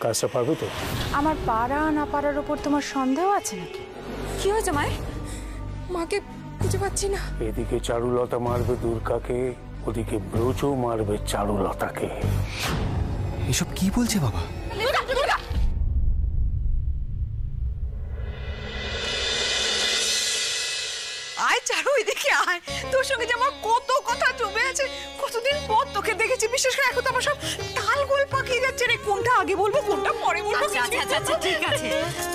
কাজটা পারবে তো? আমার পারা না পারার উপর তোমার সন্দেহ আছে নাকি? কি হয়েছে মায়ের? মাকে খুঁজে পাচ্ছি না। এদিকে চারুলতা মারবে দুর্গাকে, ওদিকে ব্রজ মারবে চারুলতাকে। এসব কি বলছে বাবা? আয় চারু, এদিকে আয়। তোর সঙ্গে যে আমার কত কথা জমে আছে, কতদিন পর তোকে দেখেছি। বিশেষ করে এখন তো আমার সব তালগোল পাকিয়ে যাচ্ছে রে। কোনটা আগে বলবো কোনটা পরে বলবো। আচ্ছা ঠিক আছে,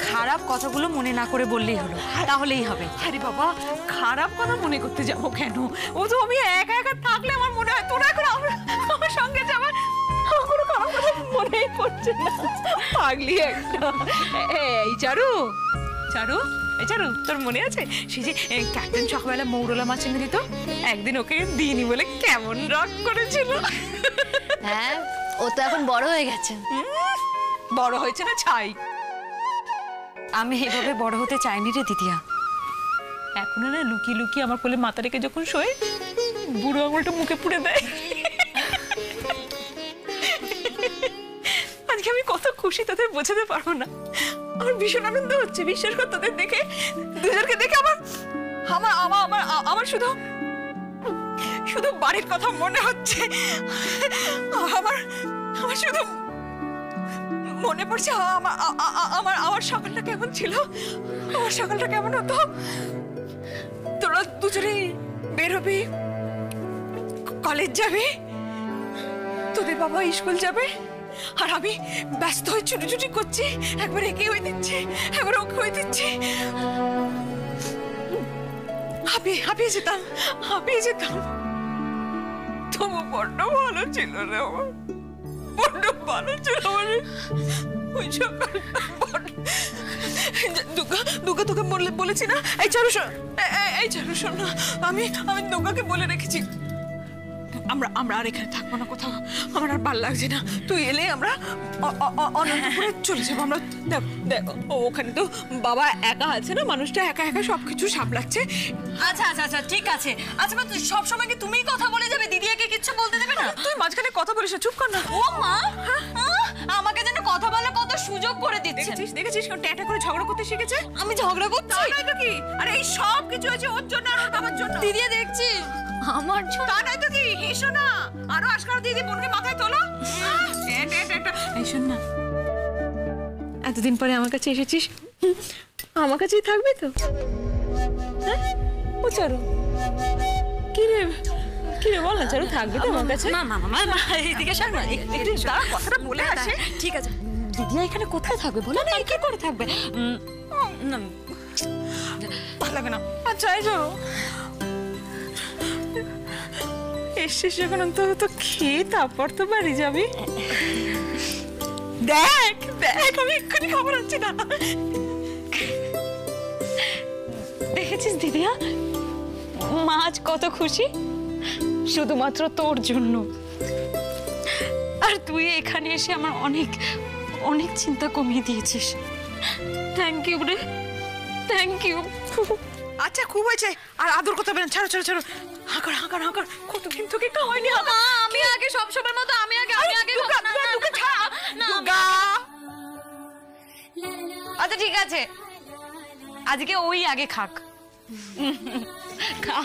খারাপ কথাগুলো মনে না করে বললেই হলো, তাহলেই হবে। আরে বাবা, খারাপ কথা মনে করতে যাবো কেন? ও তো আমি একা একা থাকলে আমার মনে হয় তোরা এখন আমার সঙ্গে যাবার কোনো খারাপ কথা মনেই পড়ছে না। পাগলি একটা। এই চারু, চারু, এই চারু, তোর মনে আছে সে যে ক্যাপ্টেন সকালবেলা মৌরলা মাছ এনে দিত? একদিন ওকে দিইনি বলে কেমন রাগ করেছিল। হ্যাঁ, ও তো এখন বড় হয়ে গেছে। বড় হয়েছে না ছাই? আমি এভাবে বড় হতে চাইনি রে দিদিয়া। এখন না লুকিয়ে লুকিয়ে আমার কোলে মাথা রেখে যখন শোয়, বুড়ো আঙুলটা মুখে পুড়ে দেয়। আজকে আমি কত খুশি তোদের বোঝাতে পারবো না। আমার ভীষণ আনন্দ হচ্ছে, বিশ্বাস কর। তোদের দেখে, দুজনকে দেখে আমার আমার আমার আমার শুধু শুধু বাড়ির কথা মনে হচ্ছে। আমার আমার শুধু মনে পড়ছে আমার সকালটা কেমন ছিল, আমার সকালটা কেমন হতো। তোরা দুজনেই বেরোবি, কলেজ যাবি, তোদের বাবা স্কুল যাবে, আর আমি ব্যস্ত হয়ে ছুটি করছি। একবার একে হয়ে দিচ্ছি, একবার ওকে হয়ে দিচ্ছি। হাঁপিয়ে যেতাম। তবু বড্ড ভালো ছিল রে আমার, বড্ড ভালো ছিল আমার ওই সকালটা। দুর্গা তোকে বলেছি না? এই চারু শোন না, আমি দুর্গাকে বলে রেখেছি আমরা আর এখানে থাকবো না কোথাও। আমার আর ভালো লাগছে না। তুই এলে আমরা অনন্তপুরে চলে যাবো। আমরা দেখো ওখানে তো বাবা একা আছে না, মানুষটা একা একা সবকিছু সামলাচ্ছে। আচ্ছা ঠিক আছে। আচ্ছা তুই সবসময় কি তুমিই কথা বলে যাবে, দিদিয়াকে কিচ্ছু বলতে দেবে না? তুই মাঝখানে কথা বলিস না, চুপ কর না। ও মা, আমাকে যেন কথা বলার কত সুযোগ করে দিচ্ছে। দেখেছিস ট্যাটা করে ঝগড়া করতে শিখেছে। আমি ঝগড়া করছি? নয় তো কি? আরে এই সব কিছু হয়েছে ওর জন্য আর আমার জন্য। দিদিয়া দেখছি আমার জন্য। তা নয় তো কি? এসো না, আরো আজকাল দিদি বোনকে মাথায় তোলো। এই শোন না, এতদিন পরে আমার কাছে এসেছিস, আমার কাছেই থাকবে তো? হ্যাঁ ও চারু, কি রে বল না চারু, থাকবে তো আমার কাছে? মা এদিকে শোন না, একটু দাঁড়া, কথাটা বলে আসে। ঠিক আছে, দিদিয়া এখানে কোথায় থাকবে বলো না? কি করে থাকবে? ভালো লাগে না। আচ্ছা এই যাও, এসছিস যখন অন্তত খেয়ে তারপর তো বাড়ি যাবি। দেখ আমি এক্ষুনি খবর আছি না। দেখেছিস দিদিয়া, মা আজ কত খুশি, শুধুমাত্র তোর জন্য। আর তুই এখানে এসে আমার অনেক অনেক চিন্তা কমিয়ে দিয়েছিস। থ্যাংক ইউ রে, থ্যাংক ইউ। আচ্ছা খুব হয়েছে, আর আদর করতে হবে না। ছাড়ো হাঁকার কতদিন তোকে খাওয়াইনি। আমি আগে সবসময়ের মতো আমি আগে আচ্ছা ঠিক আছে, আজকে ওই আগে খাক। খা।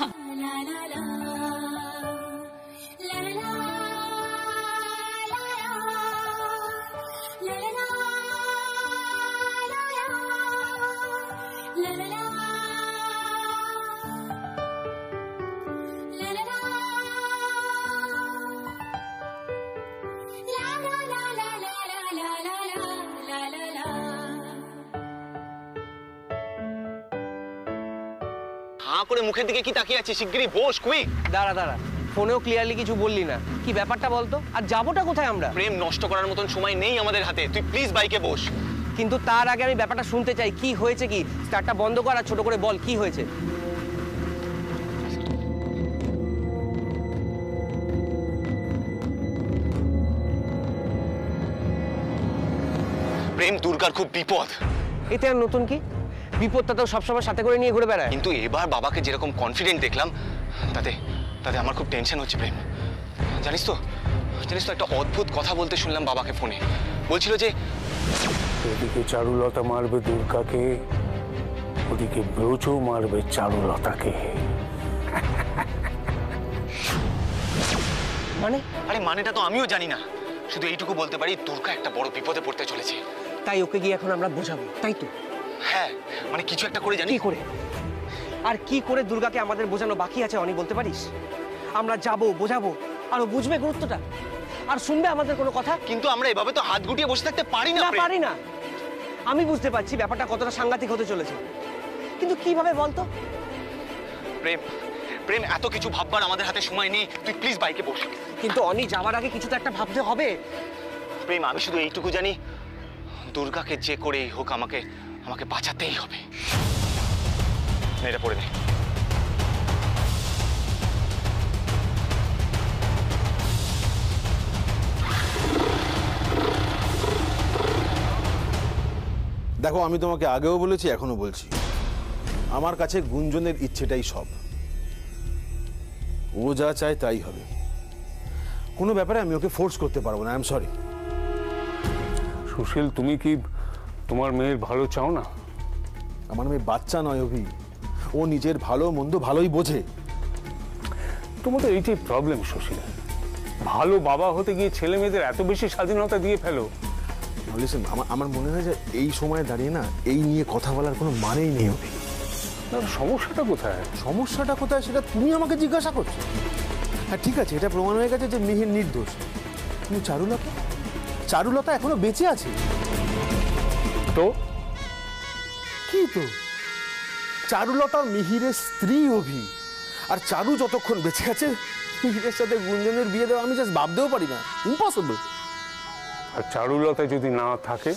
করে মুখের দিকে কি তাকিয়ে আছিস? শিগগিরই বস, কুইক। দাঁড়া, ফোনেও ক্লিয়ারলি কিছু বললি না। কি ব্যাপারটা বলতো? আর যাবোটা কোথায় আমরা? প্রেম নষ্ট করার মতন সময় নেই আমাদের হাতে। তুই প্লিজ বাইকে বস। কিন্তু তার আগে আমি ব্যাপারটা শুনতে চাই। কি হয়েছে? কি স্টার্টটা বন্ধ কর আর ছোট করে বল কি হয়েছে। প্রেম, দুর্গার খুব বিপদ। এতে আর নতুন কি? বিপদটা তো সবসময় সাথে করে নিয়ে ঘুরে বেড়ায়। কিন্তু এবার বাবাকে যেরকম কনফিডেন্ট দেখলাম, তাতে আমার খুব টেনশন হচ্ছে প্রেম। জানিস তো, জানিস তো, একটা অদ্ভুত কথা বলতে শুনলাম বাবাকে ফোনে। বলছিল যে এদিকে চারুলতা মারবে দুর্গাকে, ওদিকে ব্রোচও মারবে চারুলতাকে। মানে আরে মানেটা তো আমিও জানি না, শুধু এইটুকু বলতে পারি দুর্গা একটা বড় বিপদে পড়তে চলেছে। তাই ওকে গিয়ে এখন আমরা বোঝাবো, তাই তো? হ্যাঁ, মানে কিছু একটা করে জানি। কি করে? আর কি করে দুর্গাকে আমাদের বোঝানো বাকি আছে অনি, বলতে পারিস? আমরা যাব, বোঝাবো, আর ও বুঝবে গুরুত্বটা, আর শুনবে আমাদের কোনো কথা। কিন্তু আমরা এভাবে তো হাত গুটিয়ে বসে থাকতে পারি না। পারি না। আমি বুঝতে পারছি ব্যাপারটা কতটা সাংঘাতিক হতে চলেছে, কিন্তু কিভাবে বলতো? প্রেম, প্রেম, এত কিছু ভাববার আমাদের হাতে সময় নেই। তুই প্লিজ বাইকে বস। কিন্তু অনি যাওয়ার আগে কিছু তো একটা ভাবতে হবে। প্রেম, আমি শুধু এইটুকু জানি, দুর্গাকে যে করেই হোক আমাকে আমাকে বাঁচাতেই হবে। এটা পড়ে নে। দেখো, আমি তোমাকে আগেও বলেছি, এখনো বলছি, আমার কাছে গুঞ্জনের ইচ্ছেটাই সব। ও যা চায় তাই হবে। কোনো ব্যাপারে আমি ওকে ফোর্স করতে পারবো না। I am sorry. সুশীল, তুমি কি তোমার মেয়ের ভালো চাও না? আমার মেয়ে বাচ্চা নয় অভি, ও নিজের ভালো মন্দ ভালোই বোঝে। তোমাদের এইটাই প্রবলেম সুশীল, ভালো বাবা হতে গিয়ে ছেলে মেয়েদের এত বেশি স্বাধীনতা দিয়ে ফেলো। লিসেন, আমার মনে হয় যে এই সময় দাঁড়িয়ে না এই নিয়ে কথা বলার কোনো মানেই নেই অভি। সমস্যাটা কোথায়? সমস্যাটা কোথায় সেটা তুমি আমাকে জিজ্ঞাসা করছো? হ্যাঁ ঠিক আছে, এটা প্রমাণ হয়ে গেছে যে মিহির নির্দোষ, কিন্তু চারুলতা এখনো বেঁচে আছে। তো কি তো? চারুলতা মিহিরের স্ত্রী অভি, আর চারু যতক্ষণ বেঁচে আছে মিহিরের সাথে গুঞ্জনের বিয়ে দেওয়া আমি জাস্ট ভাবতেও পারি না। ইম্পসিবল। আর চারুলতা যদি না থাকে?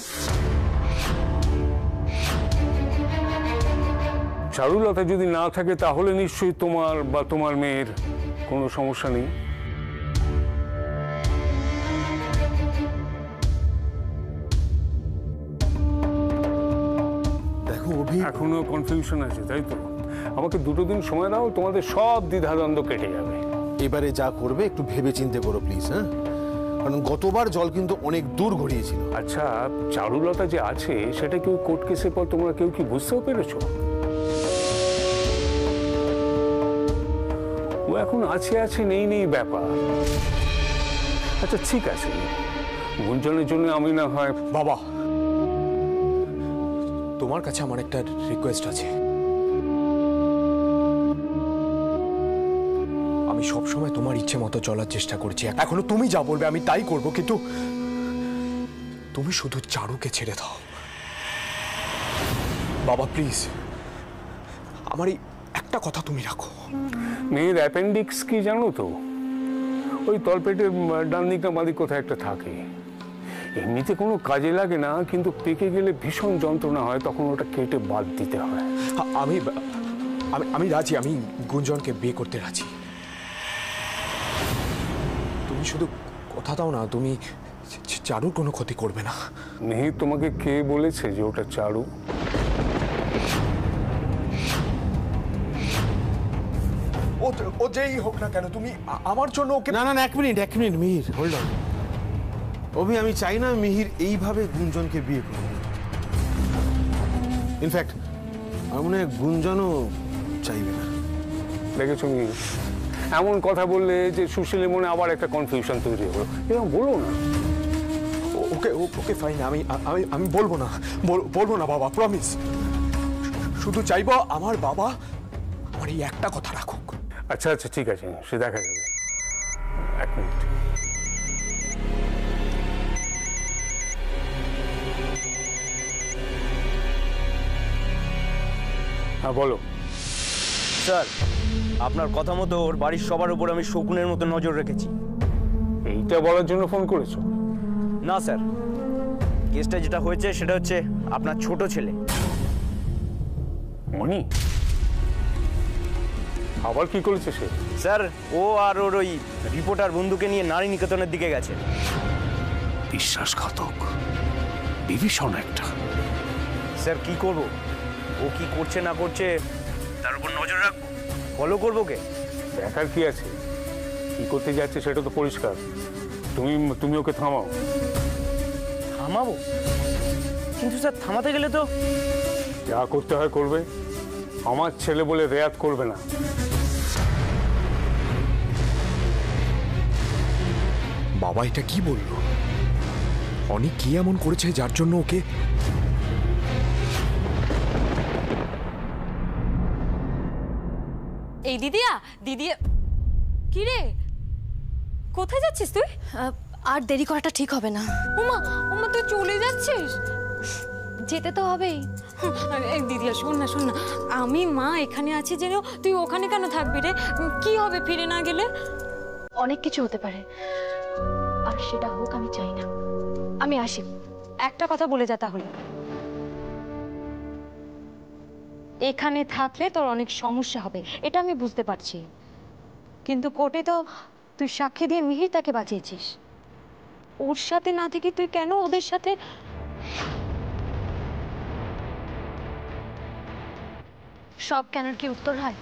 চারুলতা যদি না থাকে তাহলে নিশ্চয়ই তোমার বা তোমার মেয়ের কোনো সমস্যা নেই। দেখো অভি, এখনো কনফিউশন আছে, তাই তো? আমাকে 2 দিন সময় দাও, তোমাদের সব দ্বিধাদ্বন্দ্ব কেটে যাবে। এবারে যা করবে একটু ভেবে চিন্তে করো প্লিজ। হ্যাঁ, কারণ গতবার জল কিন্তু অনেক দূর গড়িয়েছিল। আচ্ছা, চারুলতা যে আছে সেটা কেউ কোর্ট কেসের পর তোমরা কেউ কি বুঝতেও পেরেছো? ও এখন আছে নেই ব্যাপার। আচ্ছা ঠিক আছে, গুঞ্জনের জন্য আমি না হয়। বাবা, তোমার কাছে আমার একটা রিকোয়েস্ট আছে। আমি সবসময় তোমার ইচ্ছে মতো চলার চেষ্টা করছি, এখনো তুমি যা বলবে আমি তাই করব, কিন্তু তুমি শুধু চারুকে ছেড়ে দাও বাবা, প্লিজ। আমার এই একটা কথা তুমি রাখো। মেয়ের অ্যাপেন্ডিক্স কি জানো তো? ওই তলপেটের ডান দিক না বাঁ দিক কোথায় একটা থাকে। এমনিতে কোনো কাজে লাগে না, কিন্তু পেকে গেলে ভীষণ যন্ত্রণা হয়, তখন ওটা কেটে বাদ দিতে হয়। আমি আমি রাজি, আমি গুঞ্জনকে বিয়ে করতে রাজি। তুমি শুধু কথা দাও না, তুমি চারুর কোনো ক্ষতি করবে না। মেয়ে, তোমাকে কে বলেছে যে ওটা চারু? ও যেই হোক না কেন, তুমি আমার জন্য ওকে। না, এক মিনিট মিহির, হোল্ড অন। অভি, আমি চাই না মিহির এইভাবে গুঞ্জনকে বিয়ে করবে। ইনফ্যাক্ট আমার মনে হয় গুঞ্জনও চাইবে না। দেখেছো মিহির, এমন কথা বললে যে সুশীলের মনে আবার একটা কনফিউশন তৈরি হলো। এরকম বলো না। ওকে ফাইন, আমি বলবো না বাবা, প্রমিস। শুধু চাইবো আমার বাবা আমার এই একটা কথা রাখুক। আচ্ছা ঠিক আছে, সে দেখা যাবে। 1 মিনিট। হ্যাঁ বলো। স্যার, আপনার কথা মতো ওর বাড়ির সবার উপর আমি শকুনের মতো নজর রেখেছি। এইটা বলার জন্য ফোন করেছো? না স্যার, কেসটা যেটা হয়েছে সেটা হচ্ছে আপনার ছোট ছেলে মনি। আবার কি করেছে সে? স্যার, ও আর ওর ওই রিপোর্টার বন্ধুকে নিয়ে নারী নিকেতনের দিকে গেছে। বিশ্বাসঘাতক, বিভীষণ একটা। স্যার কি করব, ও কি করছে না করছে তার উপর নজর রাখবো, ফলো করবো কে? দেখার কি আছে? কি করতে যাচ্ছে সেটা তো পরিষ্কার। তুমি ওকে থামাও। থামাবো? কিন্তু স্যার থামাতে গেলে তো যা করতে হয় করবে, আমার ছেলে বলে রেয়াত করবে না। বাবা এটা কি বললো? অনেক কি এমন করেছে যার জন্য ওকে? এই দিদিয়া, দিদিয়া, কি রে, কোথায় যাচ্ছিস তুই? আর দেরি করাটা ঠিক হবে না। ওমা ওমা, তুই চলে যাচ্ছিস? যেতে তো হবেই। এই দিদিয়া, শোন না শোন না, আমি মা এখানে আছি জেনেও তুই ওখানে কেন থাকবি রে? কি হবে ফিরে না গেলে? অনেক কিছু হতে পারে, আর সেটা হোক আমি চাই না। আমি আসি। একটা কথা বলে যা তাহলে, এখানে থাকলে তোর অনেক সমস্যা হবে, এটা আমি বুঝতে পারছি, কিন্তু কোর্টে তো তুই সাক্ষী দিয়ে মিহির তাকে বাঁচিয়েছিস। ওর সাথে না থেকে তুই কেন ওদের সাথে? সব কেন কি উত্তর হয়?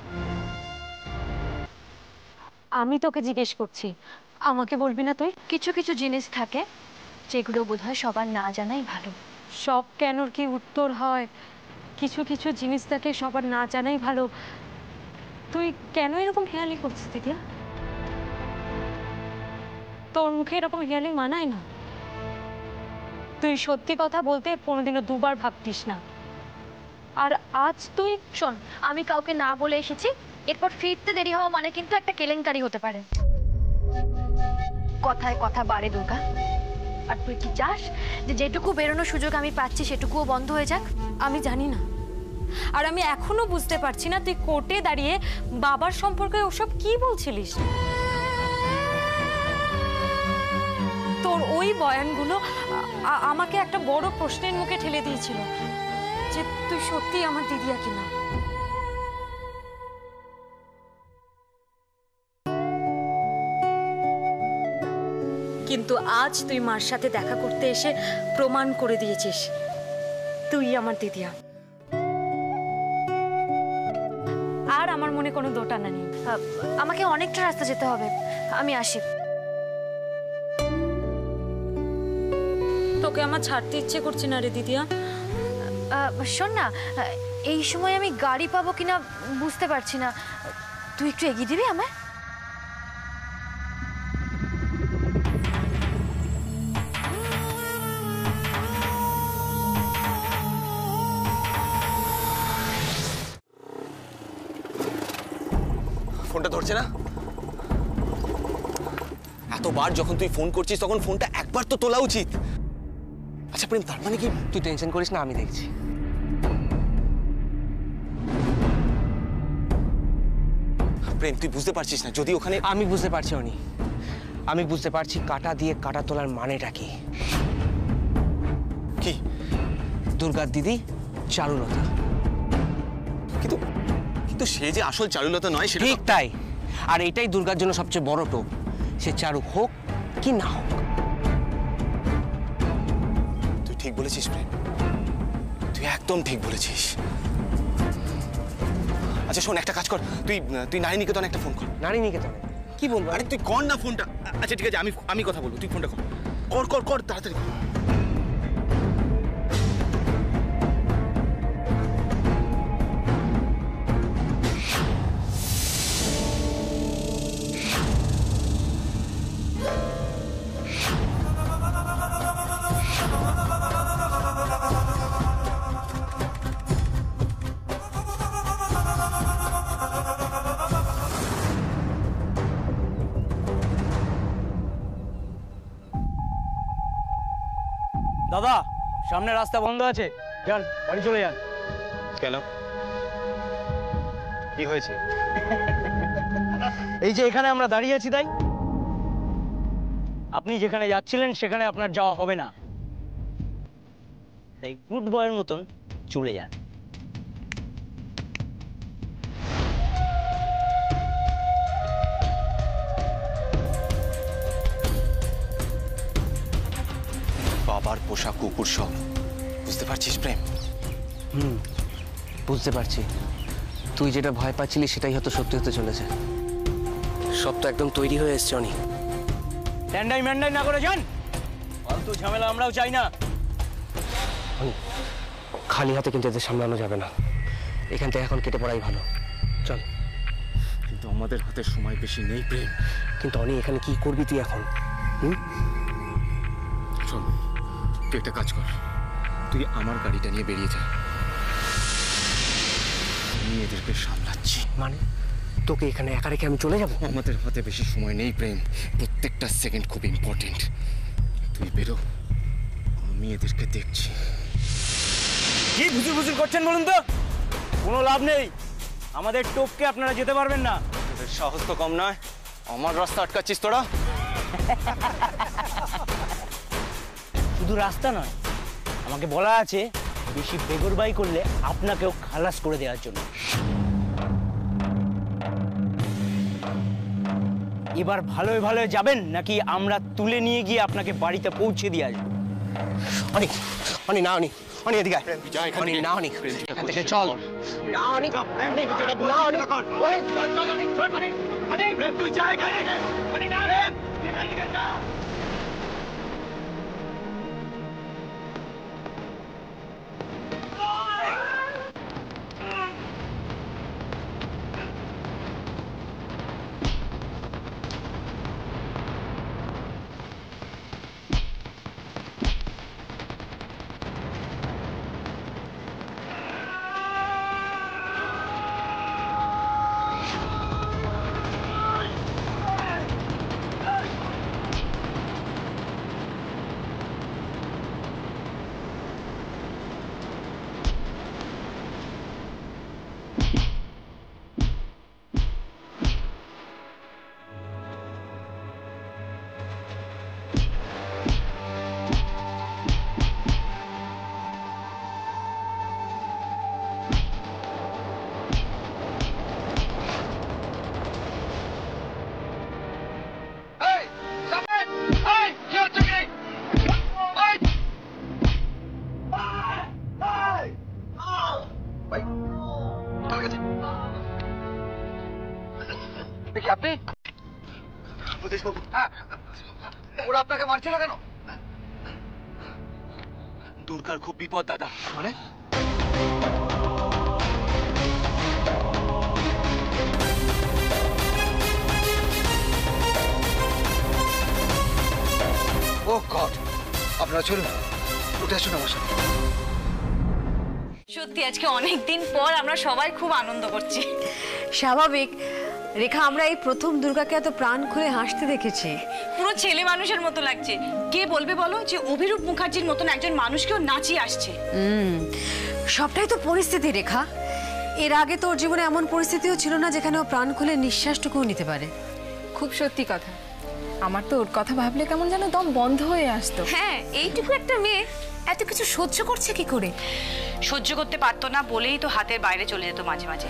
আমি তোকে জিজ্ঞেস করছি, আমাকে বলবি না তুই? কিছু কিছু জিনিস থাকে যেগুলো বোধহয় সবার না জানাই ভালো। সব কেনর কি উত্তর হয়? কিছু কিছু জিনিস থাকে সবার না জানাই ভালো। তুই কেন এরকম হেয়ালি করছিস দিদিয়া? তোর মুখে এরকম হেয়ালি মানায় না। তুই সত্যি কথা বলতে কোনোদিনও দুবার ভাবতিস না, আর আজ তুই শোন, আমি কাউকে না বলে এসেছি, এরপর ফিরতে দেরি হওয়া মানে কিন্তু একটা কেলেঙ্কারি হতে পারে। কথায় কথা বাড়ে দুর্গা। আর তুই কি চাস যে যেটুকু বেরোনোর সুযোগ আমি পাচ্ছি সেটুকুও বন্ধ হয়ে যাক? আমি জানি না, আর আমি এখনো বুঝতে পারছি না তুই কোর্টে দাঁড়িয়ে বাবার সম্পর্কে ওসব কি বলছিলিস। তোর ওই বয়ানগুলো আমাকে একটা বড় প্রশ্নের মুখে ঠেলে দিয়েছিল, যে তুই সত্যি আমার দিদিয়া কিনা। কিন্তু আজ তুই মার সাথে দেখা করতে এসে প্রমাণ করে দিয়েছিস তুই আমার দিদিয়া। আর আমার মনে কোনো দোটানা নেই। আমাকে অনেকটা রাস্তা যেতে হবে, আমি আসি। তোকে আমার ছাড়তে ইচ্ছে করছে না রে দিদিয়া। শোন না, এই সময় আমি গাড়ি পাবো কিনা বুঝতে পারছি না, তুই একটু এগিয়ে দিবি আমায়? ফোনটা ধরছে না? এতবার যখন তুই ফোন করছিস তখন ফোনটা একবার তো তোলা উচিত। আচ্ছা প্রেম, তার মানে কি? তুই টেনশন করিস না, আমি দেখছি। প্রেম, তুই বুঝতে পারছিস না যদি ওখানে? আমি বুঝতে পারছি অনি, আমি বুঝতে পারছি কাটা দিয়ে কাটা তোলার মানেটা কি। কি? দুর্গার দিদি চারুলতা। কিন্তু কিন্তু সে যে আসল চারুলতা নয় সেটা ঠিক তাই, আর এটাই দুর্গার জন্য সবচেয়ে বড় টোপ। সে চারু হোক কি না হোক। তুই ঠিক বলেছিস প্রেম, তুই একদম ঠিক বলেছিস। আচ্ছা শোন, একটা কাজ কর, তুই নারী নিকেতন একটা ফোন কর। নারী নিকেতনে কি বলবো? আরে তুই কর না ফোনটা। আচ্ছা ঠিক আছে, আমি কথা বলবো, তুই ফোনটা কর। কর কর কর, তাড়াতাড়ি কর। দাদা, সামনে রাস্তা বন্ধ আছে, যান বাড়ি চলে যান। কেন, কি হয়েছে? এই যে এখানে আমরা দাঁড়িয়ে আছি তাই? আপনি যেখানে যাচ্ছিলেন সেখানে আপনার যাওয়া হবে না, তাই গুড বয়ের মতন চলে যান। বাবার পোষা কুকুর সব, বুঝতে পারছিস প্রেম? বুঝতে পারছি। তুই যেটা ভয় পাচ্ছিলি সেটাই হয়তো সত্যি হতে চলেছে। সব তো একদম তৈরি হয়ে এসছে অনি। ড্যান্ডাই ম্যান্ডাই না করে যান, ফালতু ঝামেলা আমরাও চাই না। খালি হাতে কিন্তু এদের সামলানো যাবে না, এখান থেকে এখন কেটে পড়াই ভালো। চল। কিন্তু আমাদের হাতে সময় বেশি নেই প্রেম। কিন্তু অনি এখানে কি করবি তুই এখন? শোন, তুই একটা কাজ কর, তুই আমার গাড়িটা নিয়ে বেরিয়ে যা, আমি এদেরকে সামলাচ্ছি। মানে তোকে এখানে একা রেখে আমি চলে যাব? আমাদের হাতে বেশি সময় নেই প্রেম, প্রত্যেকটা সেকেন্ড খুব ইম্পর্টেন্ট। তুই বেরো, আমি এদেরকে দেখছি। কি ভুজুর ভুজুর করছেন বলুন তো? কোনো লাভ নেই, আমাদের টোপকে আপনারা যেতে পারবেন না। তোদের সাহস তো কম নয়, আমার রাস্তা আটকাচ্ছিস তোরা। শুধু রাস্তা নয়, আমাকে বলা আছে বেশি বেগরবাই করলে আপনাকেও খালাস করে দেওয়ার জন্য। এবার ভালোই ভালোই যাবেন নাকি আমরা তুলে নিয়ে গিয়ে আপনাকে বাড়িতে পৌঁছে দিয়ে আসবো? অনেক অনি না, অনি অনি এদিকে আয়। অনি না, অনি এখান থেকে চল। না, অনি না, অনি। ওরা আপনাকে মারছে না কেন? দুর্গার খুব বিপদ দাদা। মানে ও গড, আপনারা চলুন, উঠে আসুন আমার সাথে। সত্যি আজকে অনেক দিন পর আমরা সবাই খুব আনন্দ করছি। স্বাভাবিক রেখা, আমরা এই প্রথম দুর্গাকে এত প্রাণ খুলে হাসতে দেখেছি। পুরো ছেলে মানুষের মতো লাগছে। কে বলবে বলো যে অভিরূপ মুখার্জির মতন একজন মানুষকেও নাচিয়ে আসছে? সবটাই তো পরিস্থিতি রেখা। এর আগে তোর জীবনে এমন পরিস্থিতিও ছিল না যেখানে ও প্রাণ খুলে নিঃশ্বাসটুকুও নিতে পারে। খুব সত্যি কথা, আমার তো ওর কথা ভাবলে কেমন যেন দম বন্ধ হয়ে আসতো। হ্যাঁ, এইটুকু একটা মেয়ে এত কিছু সহ্য করছে কি করে? সহ্য করতে পারতো না বলেই তো হাতের বাইরে চলে যেত মাঝে মাঝে।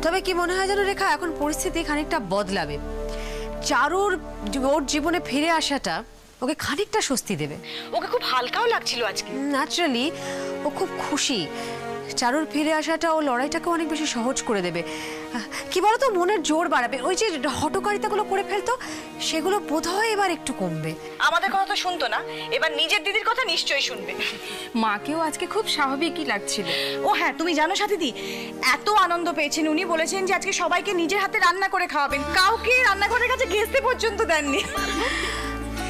তবে কি মনে হয় যেন রেখা এখন পরিস্থিতি খানিকটা বদলাবে। চারুর ওর জীবনে ফিরে আসাটা ওকে খানিকটা স্বস্তি দেবে। ওকে খুব হালকাও লাগছিল আজকে। ন্যাচারালি ও খুব খুশি। চারুর ফিরে আসাটা ও লড়াইটাকে অনেক বেশি সহজ করে দেবে। কি বলতো, মনের জোর বাড়াবে। ওই যে হটকারিতাগুলো করে ফেলতো সেগুলো বোধহয় এবার একটু কমবে। আমাদের কথা তো শুনতো না, এবার নিজের দিদির কথা নিশ্চয়ই শুনবে। মাকেও আজকে খুব স্বাভাবিকই লাগছিল। ও হ্যাঁ, তুমি জানো সাথীদি, এত আনন্দ পেয়েছেন উনি, বলেছেন যে আজকে সবাইকে নিজের হাতে রান্না করে খাওয়াবেন, কাউকে রান্নাঘরের কাছে ঘেঁষতে পর্যন্ত দেননি।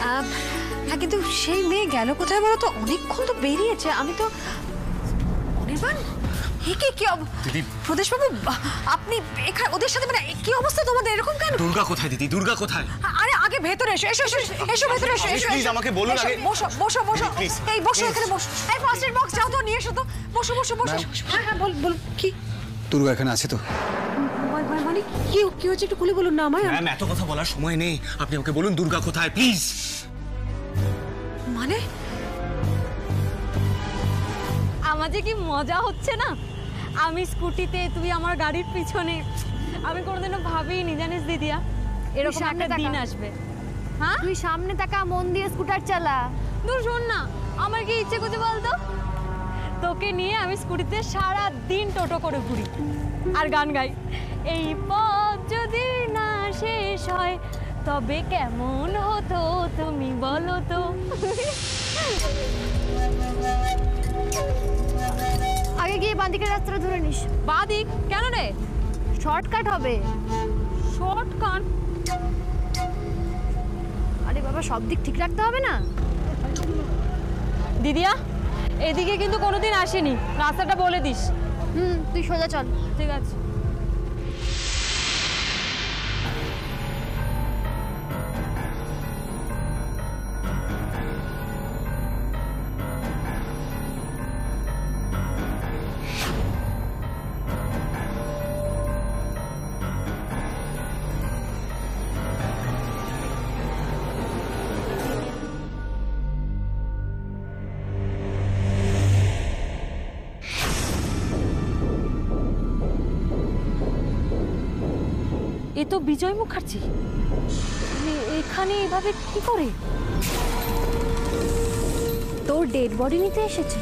হ্যাঁ, কিন্তু সেই মেয়ে গেল কোথায় বলো তো? অনেকক্ষণ তো বেরিয়েছে। আমি তো অনির্বাণ, দিদি প্রদেশবাবু, আপনি এখানে ওদের সাথে, মানে কি অবস্থা তোমাদের? এরকম কেন? দুর্গা কোথায় দিদি, দুর্গা কোথায়? আরে আগে ভেতরে এসো, এসো এসো এসো ভেতরে এসো, এসো প্লিজ আমাকে বলুন আগে। বসো বসো বসো, এই বসো, এখানে বসো। এই ফার্স্ট এড বক্স যাও তো নিয়ে এসো তো। বসো বসো বসো। হ্যাঁ হ্যাঁ, বল বল। কি দুর্গা এখানে আছে তো? মানে কি কি হচ্ছে একটু খুলে বলুন না আমায়। ম্যাম, এত কথা বলার সময় নেই, আপনি আমাকে বলুন দুর্গা কোথায় প্লিজ। মানে আমাদের কি মজা হচ্ছে না? আমি স্কুটিতে, তুই আমার গাড়ির পিছনে। আমি কোনোদিনও ভাবিনি জানিস দিদিয়া এরকম একটা দিন আসবে। হ্যাঁ, তুই সামনে তাকা, মন দিয়ে স্কুটার চালা। দূর শোন না, আমার কি ইচ্ছে করছে বলতো? তোকে নিয়ে আমি স্কুটিতে সারা দিন টোটো করে ঘুরি আর গান গাই। এই পথ যদি না শেষ হয় তবে কেমন হতো তুমি বলো তো। আগে গিয়ে বাঁদিকের রাস্তাটা ধরে নিস। বাদিক কেন রে? শর্টকাট হবে। শর্টকাট? আরে বাবা, সব দিক ঠিক রাখতে হবে না? দিদিয়া, এদিকে কিন্তু কোনোদিন আসেনি, রাস্তাটা বলে দিস। তুই সোজা চল। ঠিক আছে। এ তো বিজয় মুখার্জি, এখানে এভাবে কি করে? তোর ডেড বডি নিতে এসেছে।